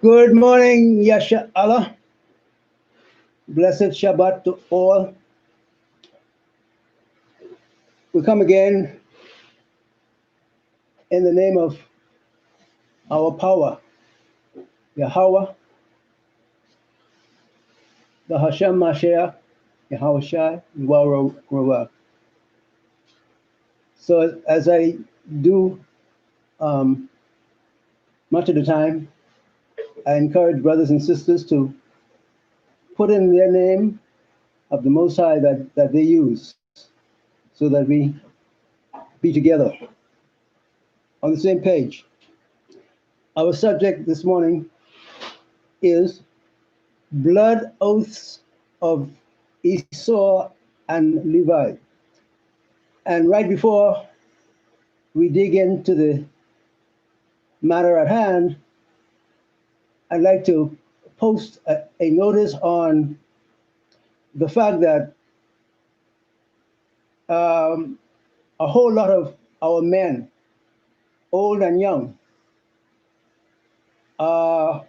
Good morning, Yasha Allah. Blessed Shabbat to all. We come again in the name of our power, Yahweh, the Hashem Mashiach, Yahweh Shai, Ruah. So as I do much of the time, I encourage brothers and sisters to put in their name of the Most High that they use so that we be together on the same page. Our subject this morning is blood oaths of Esau and Levi. And right before we dig into the matter at hand, I'd like to post a notice on the fact that a whole lot of our men, old and young, are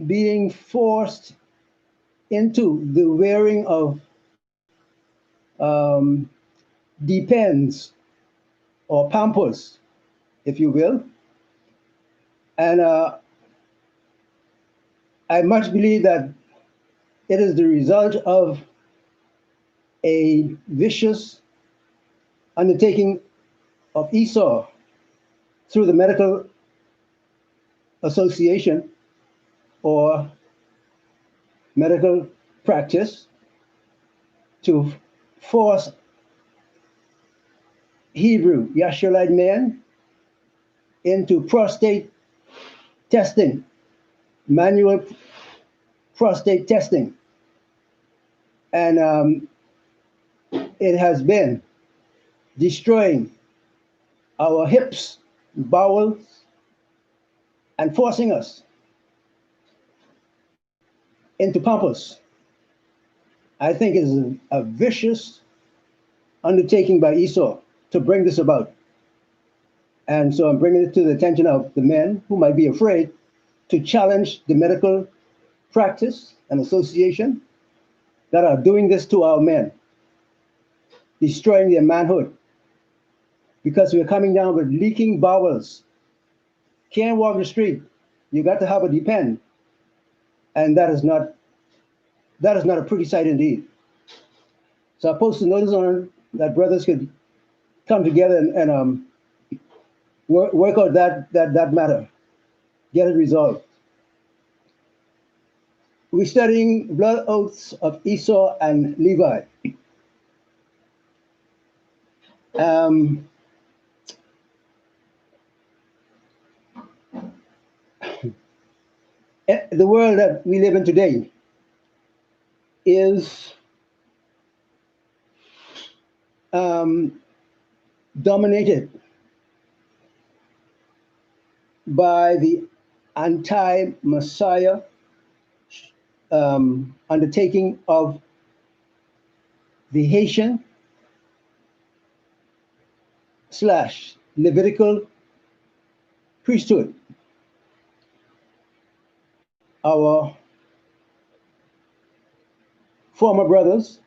being forced into the wearing of depends or pampers, if you will. And I much believe that it is the result of a vicious undertaking of Esau through the medical association or medical practice to force Hebrew Yashulite men into prostate testing, manual prostate testing. And it has been destroying our hips, bowels, and forcing us into pampers. I think it is a vicious undertaking by Esau to bring this about. And so I'm bringing it to the attention of the men who might be afraid to challenge the medical practice and association that are doing this to our men, destroying their manhood, because we're coming down with leaking bowels. Can't walk the street. You got to have a depend. And that is not a pretty sight indeed. So I posted a notice on that brothers could come together and work out that matter, get it resolved. We're studying blood oaths of Esau and Levi. The world that we live in today is dominated by the anti-Messiah undertaking of the Haitian / Levitical priesthood. Our former brothers,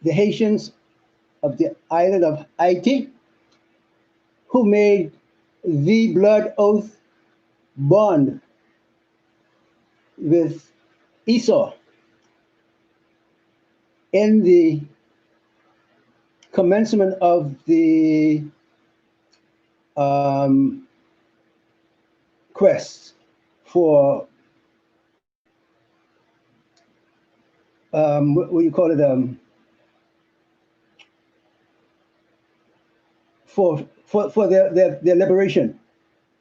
the Haitians of the island of Haiti, who made the blood oath bond with Esau in the commencement of the quest for what you call it, for their liberation,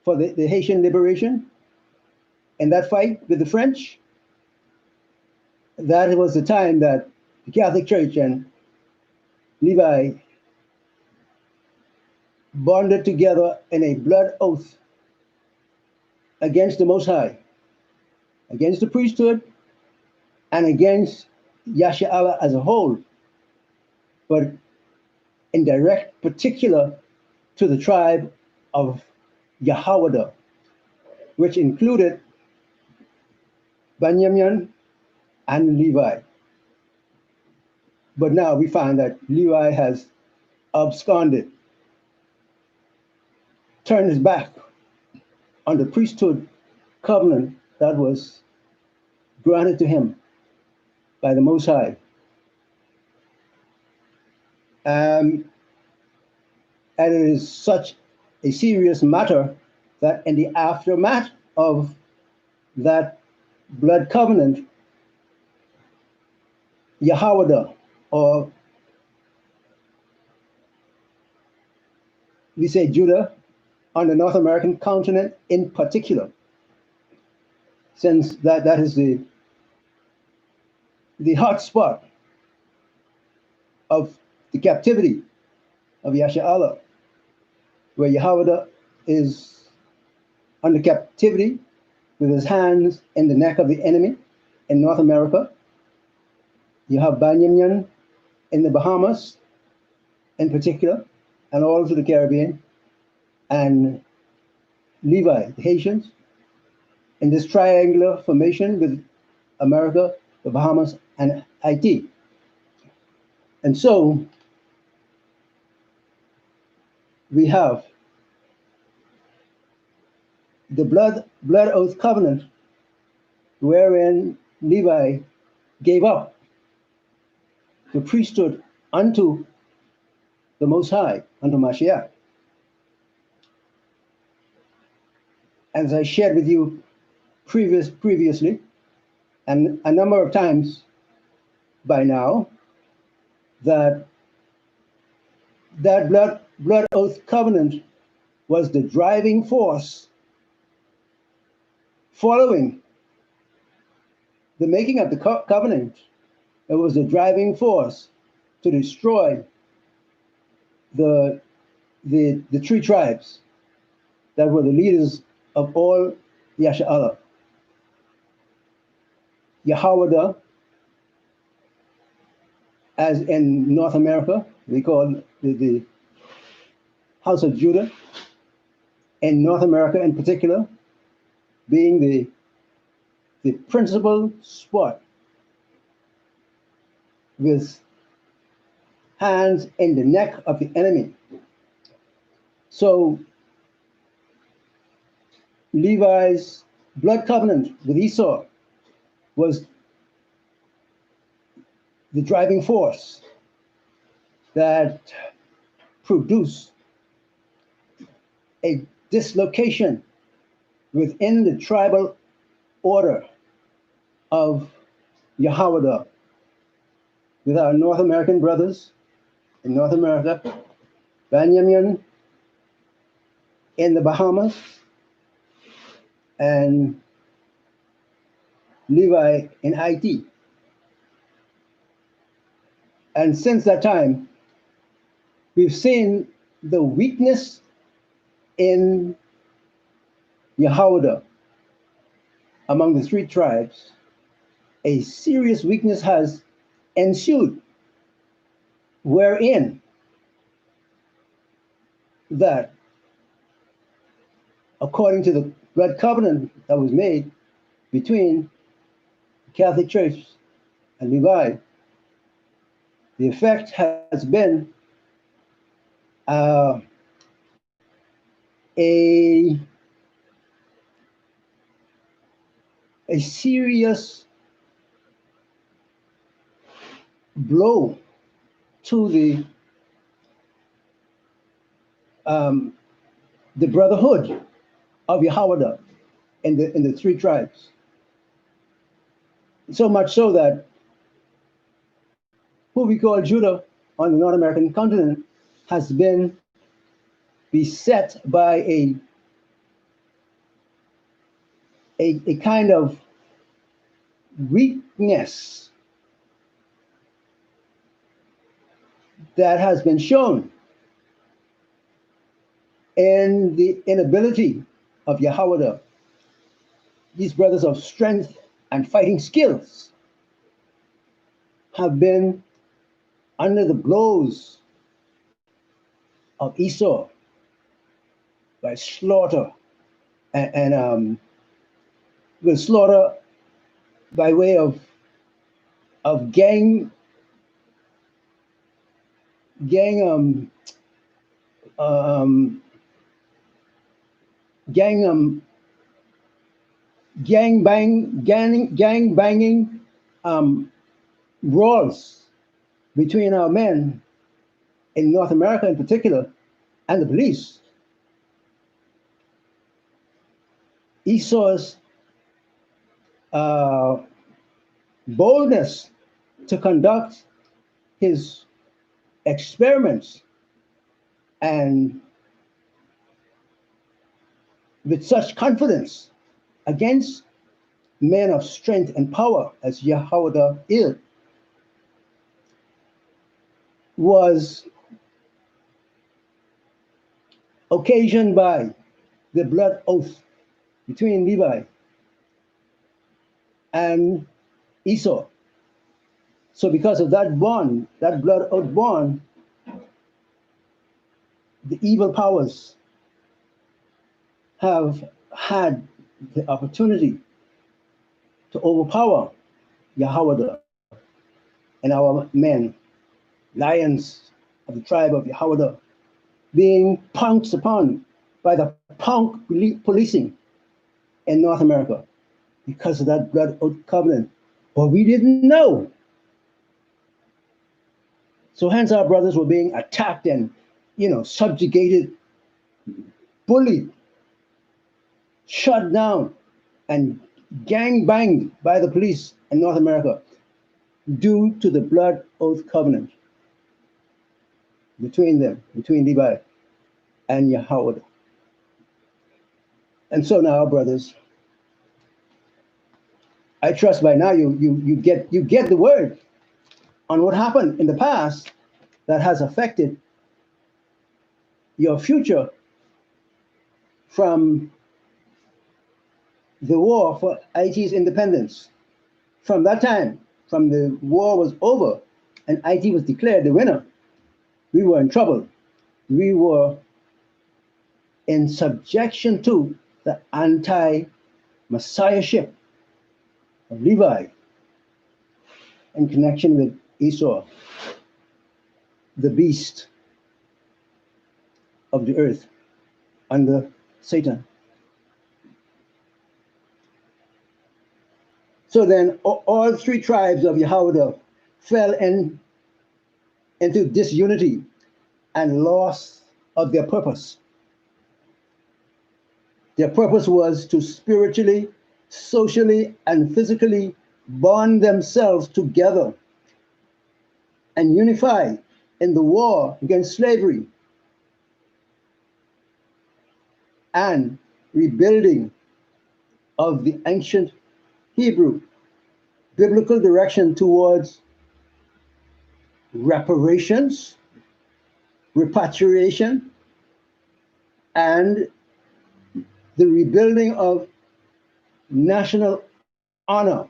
for the Haitian liberation, and that fight with the French. That was the time that the Catholic Church and Levi bonded together in a blood oath against the Most High, against the priesthood, and against Yasha Allah as a whole. But in direct particular to the tribe of Yahawada, which included Benjamin and Levi. But now we find that Levi has absconded, turned his back on the priesthood covenant that was granted to him by the Most High. And it is such a serious matter that in the aftermath of that blood covenant, Yahawada, or we say Judah, on the North American continent in particular, since that is the hot spot of the captivity of Yasha'Allah, where Yahawada is under captivity with his hands in the neck of the enemy in North America. You have Benjamin in the Bahamas in particular, and all through the Caribbean, and Levi, the Haitians, in this triangular formation with America, the Bahamas, and Haiti. And so we have the blood oath covenant, wherein Levi gave up the priesthood unto the Most High, unto Mashiach. As I shared with you previously, and a number of times by now, that blood oath covenant was the driving force following the making of the covenant. It was the driving force to destroy the three tribes that were the leaders of all Yasha'Allah. Yahawada, as in North America, we call the House of Judah, in North America in particular, being the principal spot with hands in the neck of the enemy. So Levi's blood covenant with Esau was the driving force that produced a dislocation within the tribal order of Yahawada with our North American brothers in North America, Benjamin in the Bahamas, and Levi in Haiti. And since that time, we've seen the weakness in Yahawada among the three tribes. A serious weakness has ensued, wherein that, according to the blood covenant that was made between the Catholic Church and Levi, the effect has been a serious blow to the brotherhood of Yahawada in the three tribes. So much so that who we call Judah on the North American continent has been beset by a kind of weakness that has been shown in the inability of Yahawada, these brothers of strength and fighting skills, have been under the blows of Esau by slaughter and with slaughter by way of gang um, gang gang banging um, brawls between our men in North America in particular and the police. Esau's uh, boldness to conduct his experiments and with such confidence against men of strength and power as Yahweh is was occasioned by the blood oath between Levi and Esau. So because of that bond, that blood oath bond, the evil powers have had the opportunity to overpower Yahweh and our men, lions of the tribe of Yahweh, being pounced upon by the punk policing in North America because of that blood oath covenant. But we didn't know. So hence our brothers were being attacked and, subjugated, bullied, shut down, and gang banged by the police in North America due to the blood oath covenant between them, between Levi and Yahweh. And so now, brothers, I trust by now you get the word on what happened in the past that has affected your future from the war for Haiti's independence. From that time, from the war was over and Haiti was declared the winner, we were in trouble. We were in subjection to the anti-messiahship of Levi in connection with Esau, the beast of the earth under Satan. So then all three tribes of Yahweh fell into disunity and loss of their purpose. Their purpose was to spiritually, socially, and physically bond themselves together and unify in the war against slavery and rebuilding of the ancient Hebrew biblical direction towards reparations, repatriation, and the rebuilding of national honor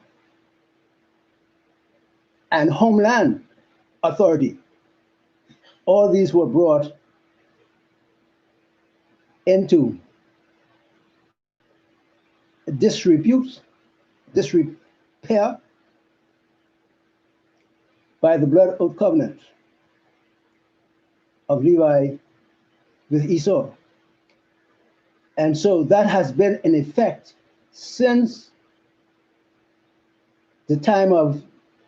and homeland authority. All these were brought into disrepair by the blood oath covenant of Levi with Esau. And so that has been in effect since the time of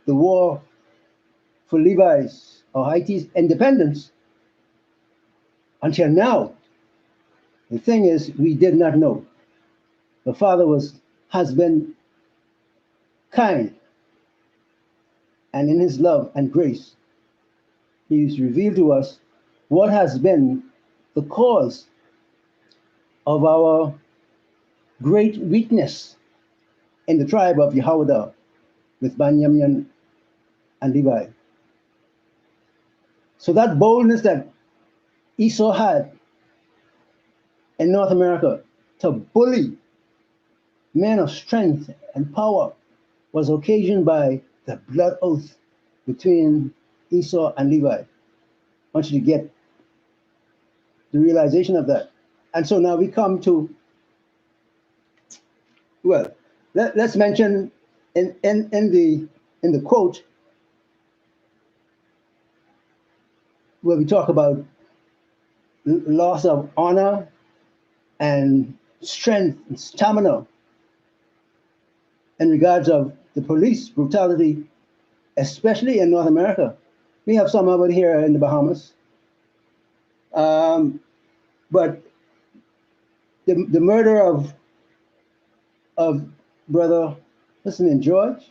the war for Levi's or Haiti's independence until now. The thing is, we did not know. The Father has been kind, and in his love and grace, he's revealed to us what has been the cause of our great weakness in the tribe of Yehuda with Benjamin and Levi. So that boldness that Esau had in North America to bully men of strength and power was occasioned by the blood oath between Esau and Levi. I want you to get the realization of that. And so now we come to, well, let's mention in the quote where we talk about loss of honor and strength and stamina in regards of the police brutality, especially in North America. We have some of it here in the Bahamas. But the murder of brother, what's his name, George?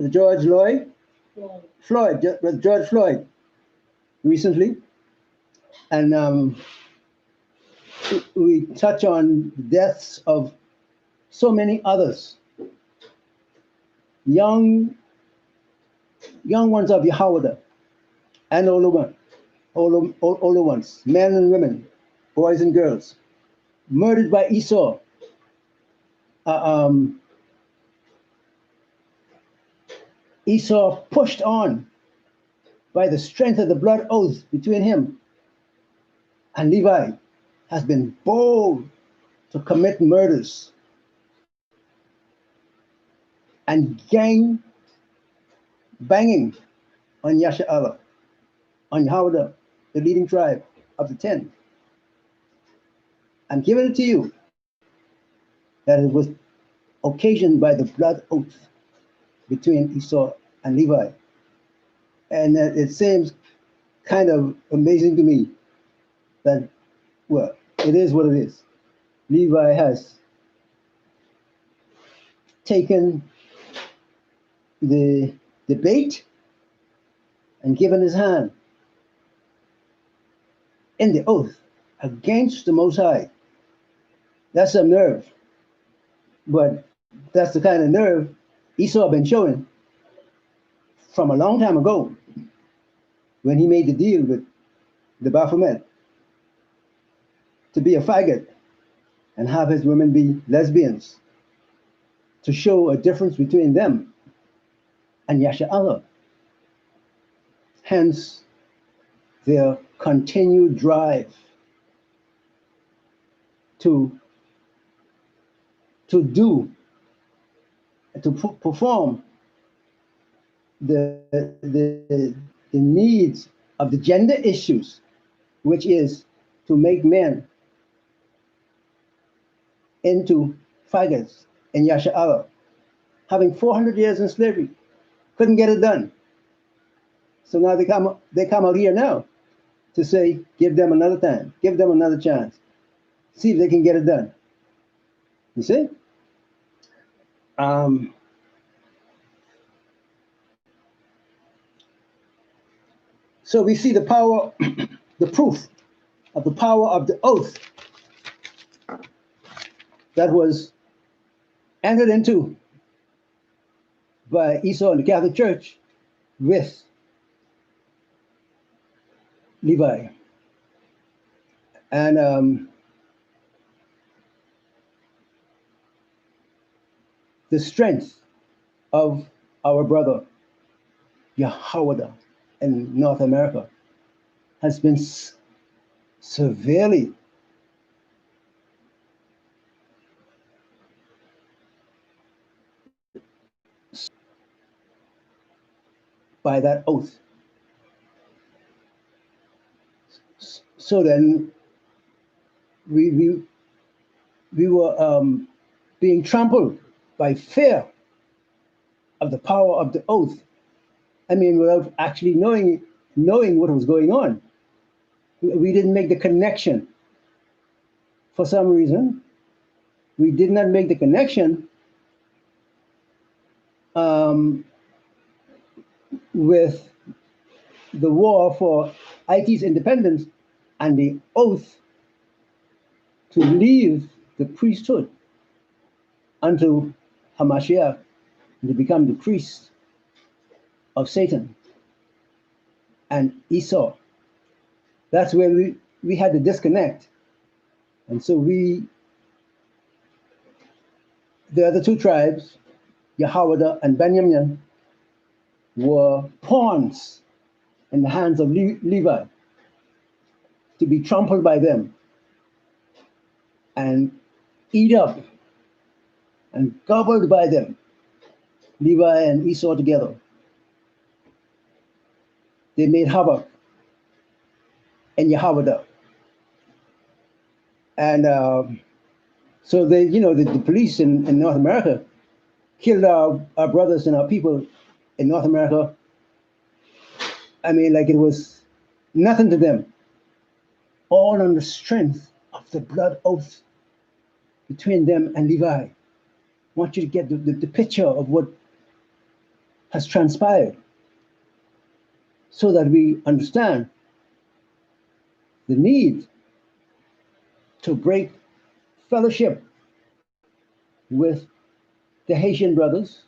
George Lloyd? Floyd, George Floyd, recently. And we touch on deaths of so many others. Young ones of Yahweh and older ones, men and women, boys and girls, murdered by Esau. Esau pushed on by the strength of the blood oath between him and Levi, has been bold to commit murders and gang banging on Yasha'Allah, on Yahweh, the leading tribe of the 10. I'm giving it to you that it was occasioned by the blood oath between Esau and Levi. And it seems kind of amazing to me that, well, it is what it is. Levi has taken the debate and given his hand in the oath against the Most High. That's some nerve. But that's the kind of nerve Esau been showing from a long time ago when he made the deal with the Baphomet to be a faggot and have his women be lesbians to show a difference between them and Yasha'Allah. Hence, their continued drive to perform the needs of the gender issues, which is to make men into faggots in Yasha'Allah. Having 400 years in slavery, couldn't get it done. So now they come out here now to say, give them another time, give them another chance, see if they can get it done. You see? So we see the power, the proof of the power of the oath that was entered into by Esau and the Catholic Church with Levi. And the strength of our brother Yahweh in North America has been severely by that oath. So then we were being trampled by fear of the power of the oath. I mean, without actually knowing what was going on. We didn't make the connection. For some reason, we did not make the connection with the war for Haiti's independence and the oath to leave the priesthood unto Hamashiach and to become the priest of Satan and Esau. That's where we had to disconnect. And so the other two tribes, Yahweh and Benjamin, were pawns in the hands of Levi to be trampled by them and eat up and gobbled by them, Levi and Esau together. They made havoc in Yahweh. And so they, the police in North America killed our brothers and our people in North America. I mean, like it was nothing to them, all on the strength of the blood oath between them and Levi. I want you to get the picture of what has transpired so that we understand the need to break fellowship with the Haitian brothers,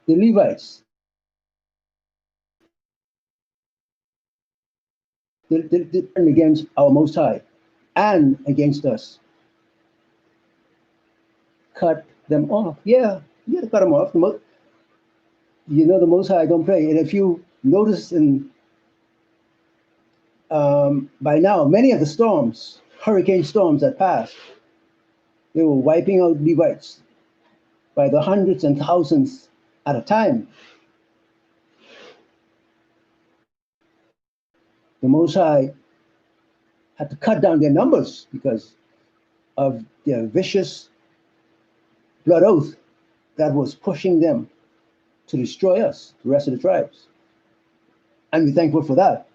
the Levites, against our Most High and against us. Cut them off. Yeah, you got to cut them off. The Most High don't play. And if you notice by now, many of the storms, hurricane storms that passed, they were wiping out Levites by the hundreds and thousands at a time. The Most High had to cut down their numbers because of their vicious blood oath that was pushing them to destroy us, the rest of the tribes. And we're thankful for that.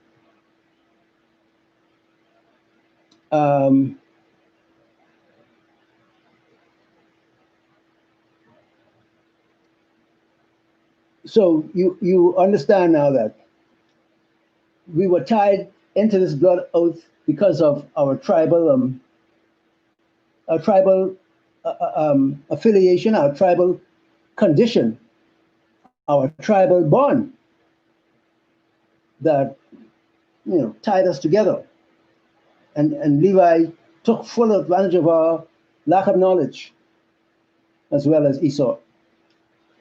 So you understand now that we were tied into this blood oath because of our tribal affiliation, our tribal condition, our tribal bond that tied us together. And Levi took full advantage of our lack of knowledge, as well as Esau,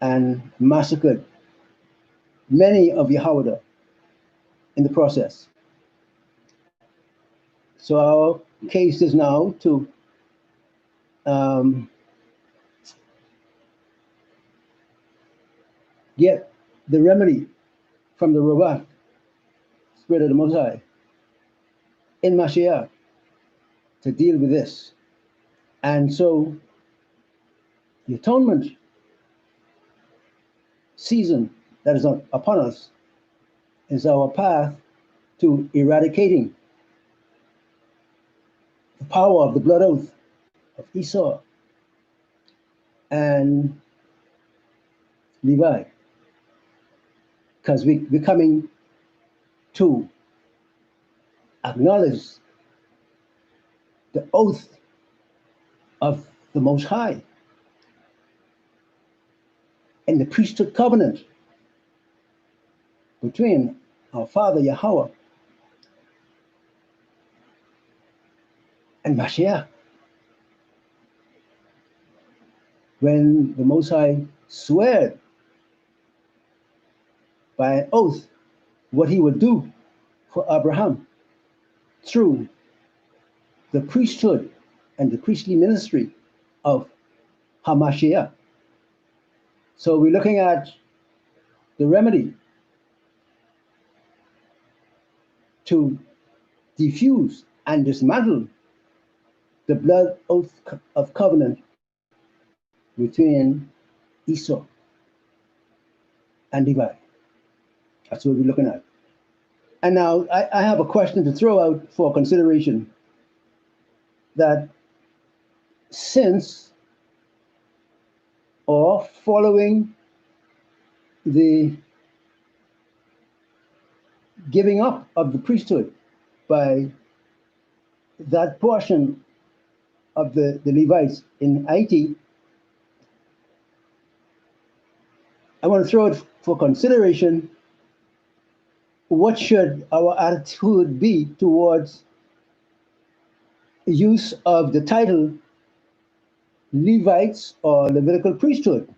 and massacred many of Yahweh in the process. So our case is now to get the remedy from the Ruach, Spirit of the Most High, in Mashiach to deal with this. And so the atonement season that is upon us is our path to eradicating the power of the blood oath of Esau and Levi, because we're coming to acknowledge the oath of the Most High and the priesthood covenant between our Father Yahweh and Mashiach. When the Most High swore by an oath what he would do for Abraham through the priesthood and the priestly ministry of HaMashiach. So we're looking at the remedy to diffuse and dismantle the blood oath of covenant between Esau and Levi. That's what we're looking at. And now I have a question to throw out for consideration, that since or following the giving up of the priesthood by that portion of the Levites in Haiti, I want to throw it for consideration. What should our attitude be towards use of the title Levites or Levitical priesthood,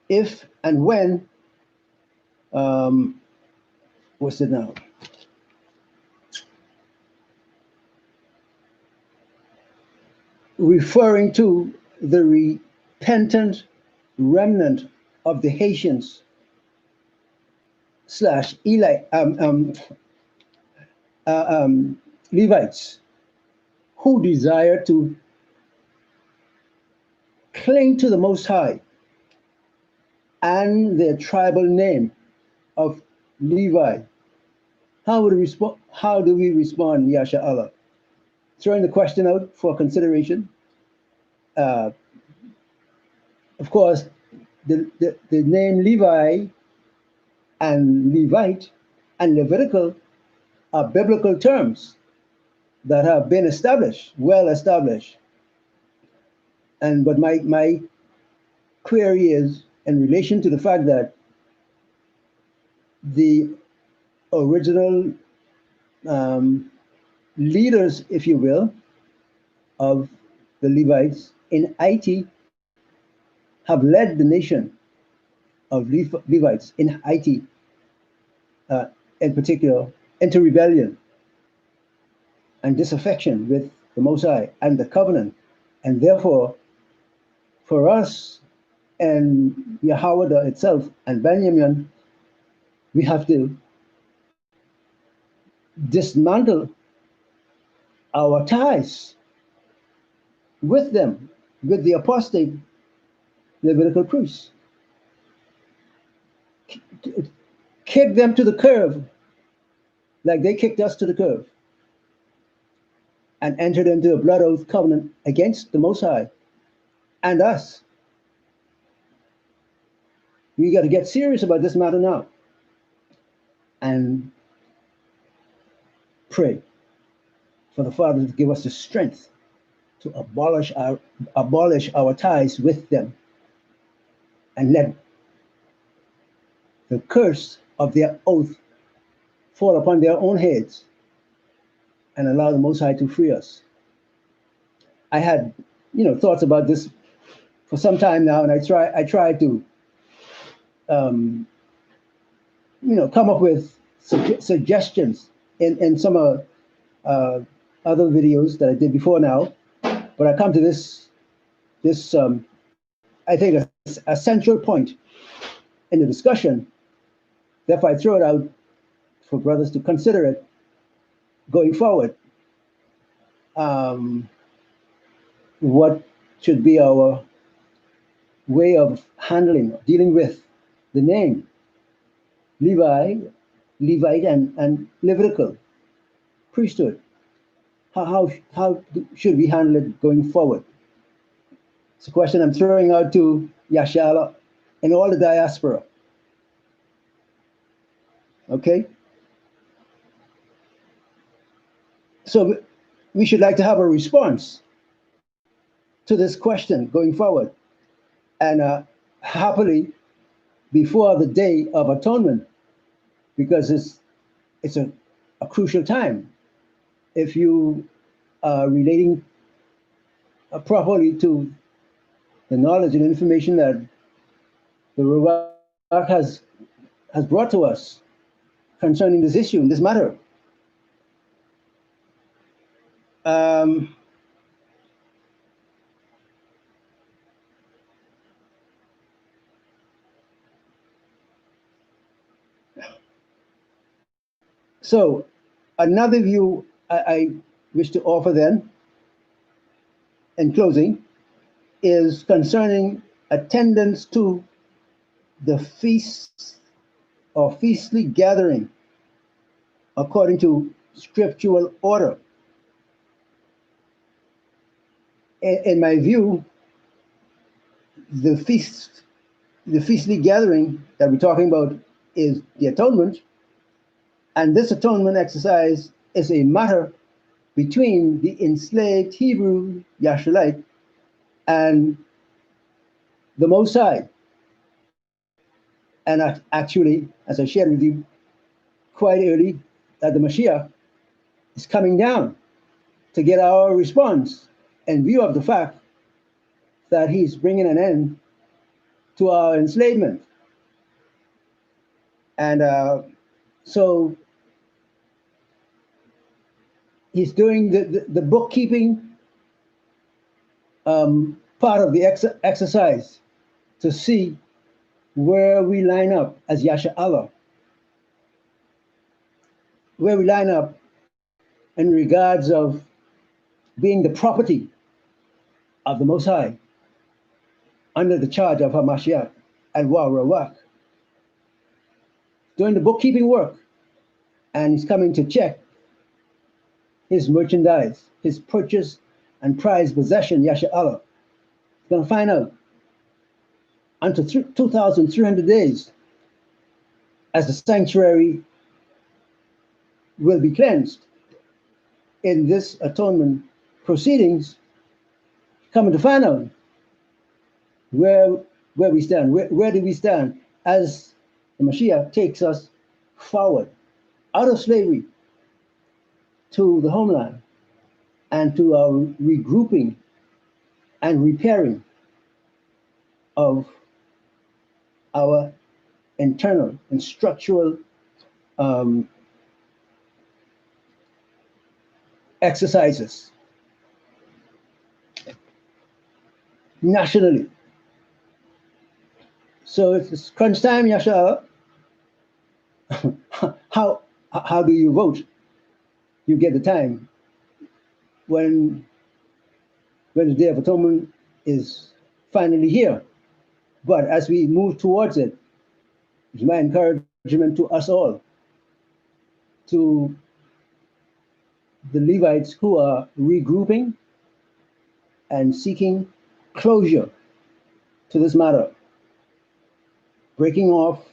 if and when what's it now? Referring to the repentant remnant of the Haitians slash Eli, Levites who desire to cling to the Most High and their tribal name of Levi. How do we respond, Yasha Allah? Throwing the question out for consideration. Uh, of course, the name Levi and Levite and Levitical are biblical terms that have been established, well established. And but my query is in relation to the fact that the original leaders, if you will, of the Levites in Haiti have led the nation of Levites in Haiti, in particular, into rebellion and disaffection with the Most High and the covenant. And therefore, for us and Yahweh itself and Benjamin, we have to dismantle our ties with them, with the apostate Levitical priests. Kick them to the curb like they kicked us to the curb and entered into a blood oath covenant against the Most High and us. We got to get serious about this matter now and pray for the Father to give us the strength to abolish our ties with them and let the curse of their oath fall upon their own heads and allow the Most High to free us. I had, thoughts about this for some time now, and I tried to, come up with suggestions in some other videos that I did before now, but I come to this I think a central point in the discussion. Therefore, I throw it out for brothers to consider it going forward. What should be our way of dealing with the name Levi, Levite, and Levitical priesthood? How should we handle it going forward? It's a question I'm throwing out to Yashala and all the diaspora. Okay? So we should like to have a response to this question going forward. And happily, before the Day of Atonement, because it's a crucial time. If you are relating properly to the knowledge and information that the Ruach has brought to us concerning this issue, this matter. So another view I wish to offer then, in closing, is concerning attendance to the feasts or feastly gathering according to scriptural order. In my view, the feastly gathering that we're talking about is the atonement, and this atonement exercise is a matter between the enslaved Hebrew Yashulite and the Most High. And actually, as I shared with you quite early, that the Mashiach is coming down to get our response in view of the fact that he's bringing an end to our enslavement. And So he's doing the bookkeeping part of the exercise to see where we line up as Yasha Allah, where we line up in regards of being the property of the Most High under the charge of Hamashiach and Wa doing the bookkeeping work, and he's coming to check his merchandise, his purchase and prized possession, Yasha Allah. He's going to find out until 2,300 days as the sanctuary will be cleansed in this atonement proceedings, coming to find out where we stand, where do we stand as the Mashiach takes us forward out of slavery to the homeland and to our regrouping and repairing of our internal and structural exercises nationally. So it's crunch time, Yasha. How do you vote? You get the time when the Day of Atonement is finally here. But as we move towards it, it's my encouragement to us all, to the Levites who are regrouping and seeking closure to this matter, breaking off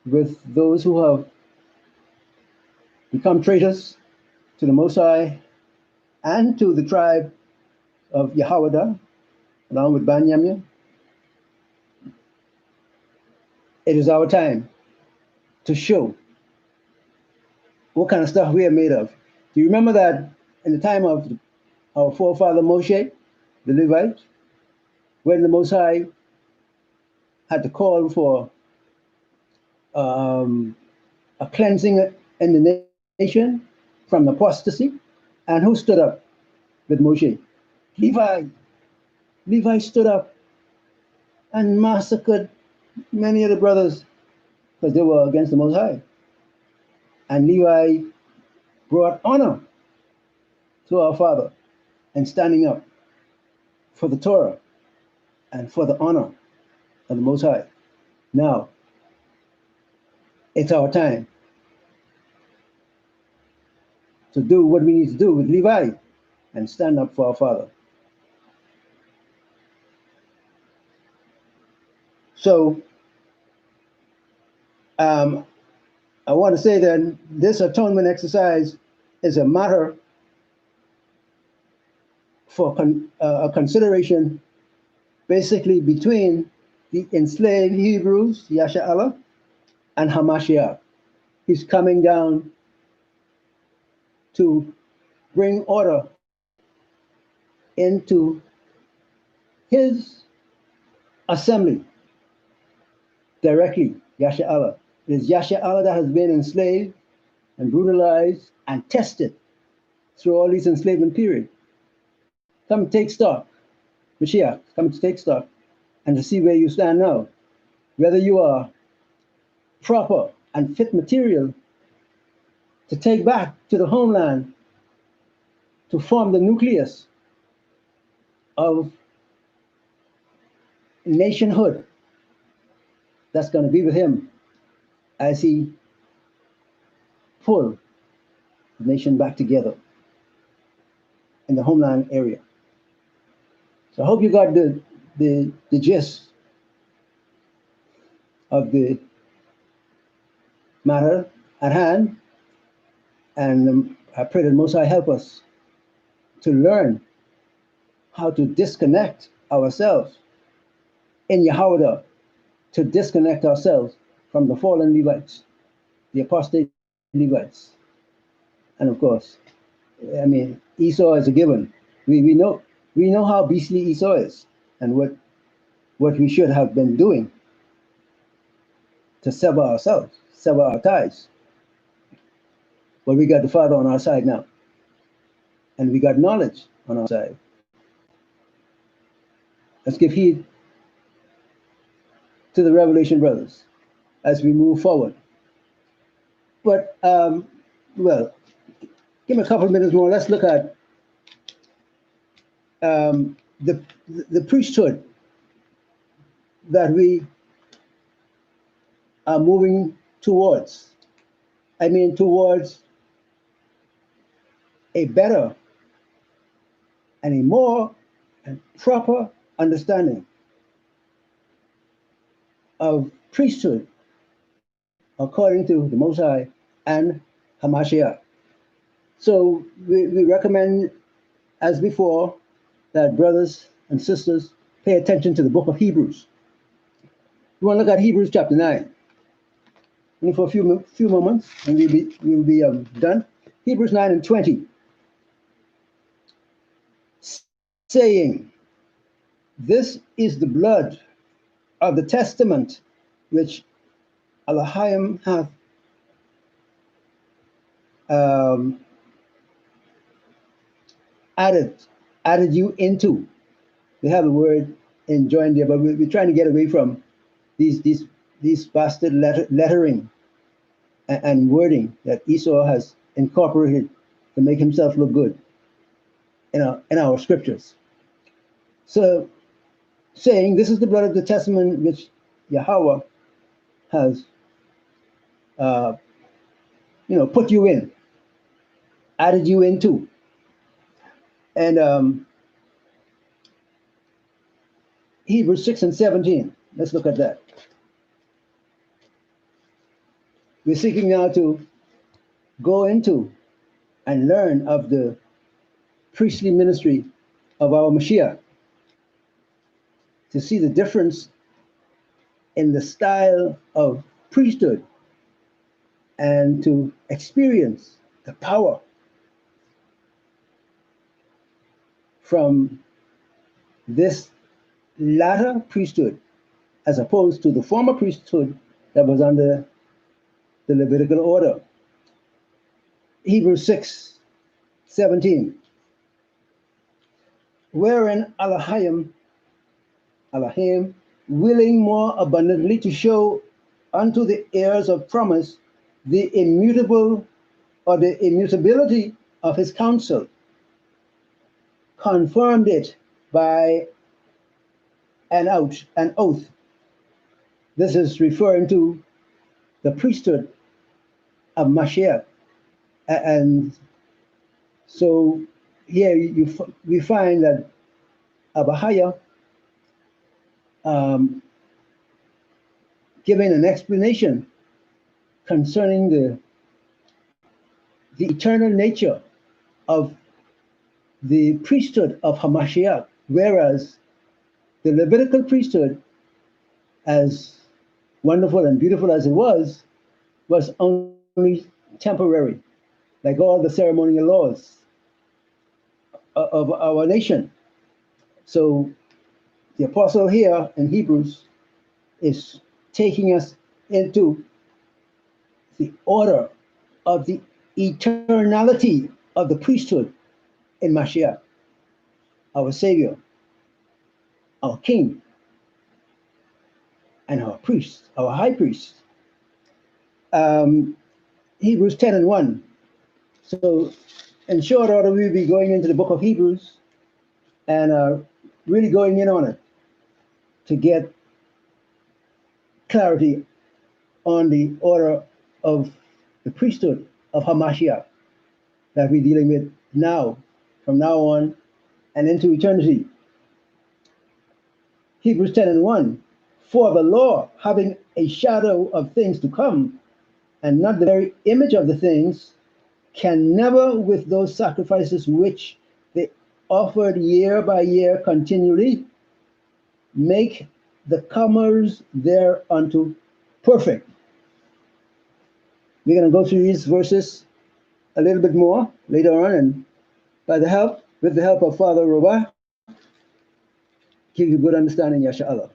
with those who have become traitors to the Most High and to the tribe of Yahawada, along with Banyamya. It is our time to show what kind of stuff we are made of. Do you remember that in the time of our forefather Moshe, the Levite, when the Most High had to call for a cleansing in the nation from apostasy? And who stood up with Moshe? Levi. Levi stood up and massacred many of the brothers because they were against the Most High. And Levi brought honor to our Father in standing up for the Torah and for the honor of the Most High. Now, it's our time to do what we need to do with Levi and stand up for our Father. So, I want to say that this atonement exercise is a matter for a consideration basically between the enslaved Hebrews, Yasha Allah, and Hamashiach. He's coming down to bring order into his assembly directly, Yasha Allah. It is Yasha Allah that has been enslaved and brutalized and tested through all these enslavement periods. Come take stock, Mashiach, come to take stock and to see where you stand now, whether you are proper and fit material to take back to the homeland to form the nucleus of nationhood that's going to be with him as he pull the nation back together in the homeland area. So I hope you got the gist of the matter at hand, and I pray that Most High help us to learn how to disconnect ourselves in Yahawah, to disconnect ourselves from the fallen Levites, the apostate Levites. And of course, I mean, Esau is a given. We know how beastly Esau is and what we should have been doing to sever ourselves, sever our ties. But we got the Father on our side now, and we got knowledge on our side. Let's give heed to the revelation, brothers, as we move forward. But, well, give me a couple of minutes more. Let's look at the priesthood that we are moving towards. I mean, towards a better and a more and proper understanding of priesthood according to the Most High and Hamashiach. So we recommend, as before, that brothers and sisters pay attention to the book of Hebrews. We want to look at Hebrews chapter 9. Only for a few moments, and we'll be done. Hebrews 9 and 20. Saying, this is the blood of the testament which Elohim hath added you into. We have a word enjoined there, but we're trying to get away from these bastard lettering and wording that Esau has incorporated to make himself look good in our scriptures. So, saying, this is the blood of the testament which Yahweh has, put you in, added you into. And Hebrews 6 and 17, let's look at that. We're seeking now to go into and learn of the priestly ministry of our Mashiach, to see the difference in the style of priesthood and to experience the power from this latter priesthood as opposed to the former priesthood that was under the Levitical order. Hebrews 6, 17. Wherein Elohim, willing more abundantly to show unto the heirs of promise the immutable or the immutability of his counsel, confirmed it by an oath. This is referring to the priesthood of Mashiach. And so here we find that Abahaya giving an explanation concerning the eternal nature of the priesthood of Hamashiach, whereas the Levitical priesthood, as wonderful and beautiful as it was only temporary, like all the ceremonial laws of our nation. So the apostle here in Hebrews is taking us into the order of the eternality of the priesthood in Mashiach, our Savior, our King, and our priest, our high priest. Hebrews 10 and 1. So in short order, we'll be going into the book of Hebrews and really going in on it to get clarity on the order of the priesthood of Hamashiach that we're dealing with now, from now on, and into eternity. Hebrews 10 and 1. For the law, having a shadow of things to come, and not the very image of the things, can never, with those sacrifices which they offered year by year continually, make the comers thereunto perfect. We're going to go through these verses a little bit more later on, and with the help of Father Robah, give you good understanding, Yasha'Allah.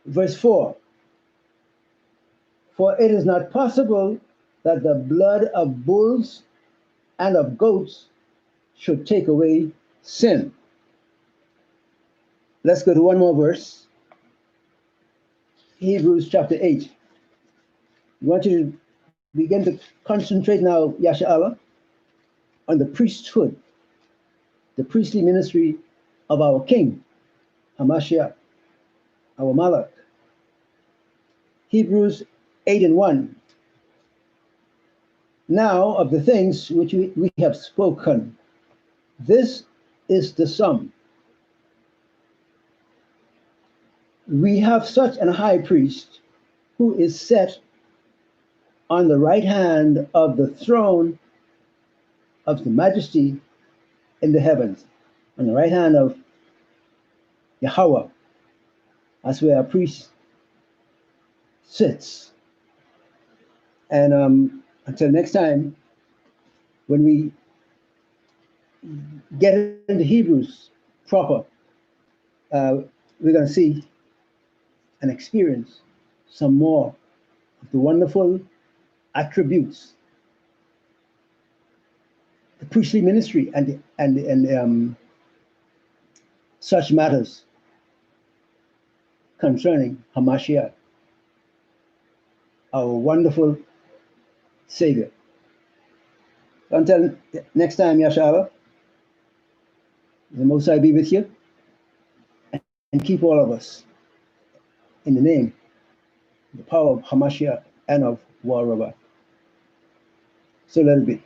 Verse 4. For it is not possible that the blood of bulls and of goats should take away sin. Let's go to one more verse. Hebrews chapter 8. I want you to begin to concentrate now, Yasha Allah, on the priesthood, the priestly ministry of our King, Hamashiach, our Malak. Hebrews 8 and 1. Now of the things which we have spoken, this is the sum. We have such an high priest who is set on the right hand of the throne of the majesty in the heavens, on the right hand of Yahweh. That's where our priest sits. And until next time, when we get into Hebrews proper, we're going to see and experience some more of the wonderful attributes, the priestly ministry, and such matters concerning Hamashiach, our wonderful Savior. Until next time, Yashala, the Most High be with you and keep all of us in the name, the power of Hamashiach and of Warabah. So let it be.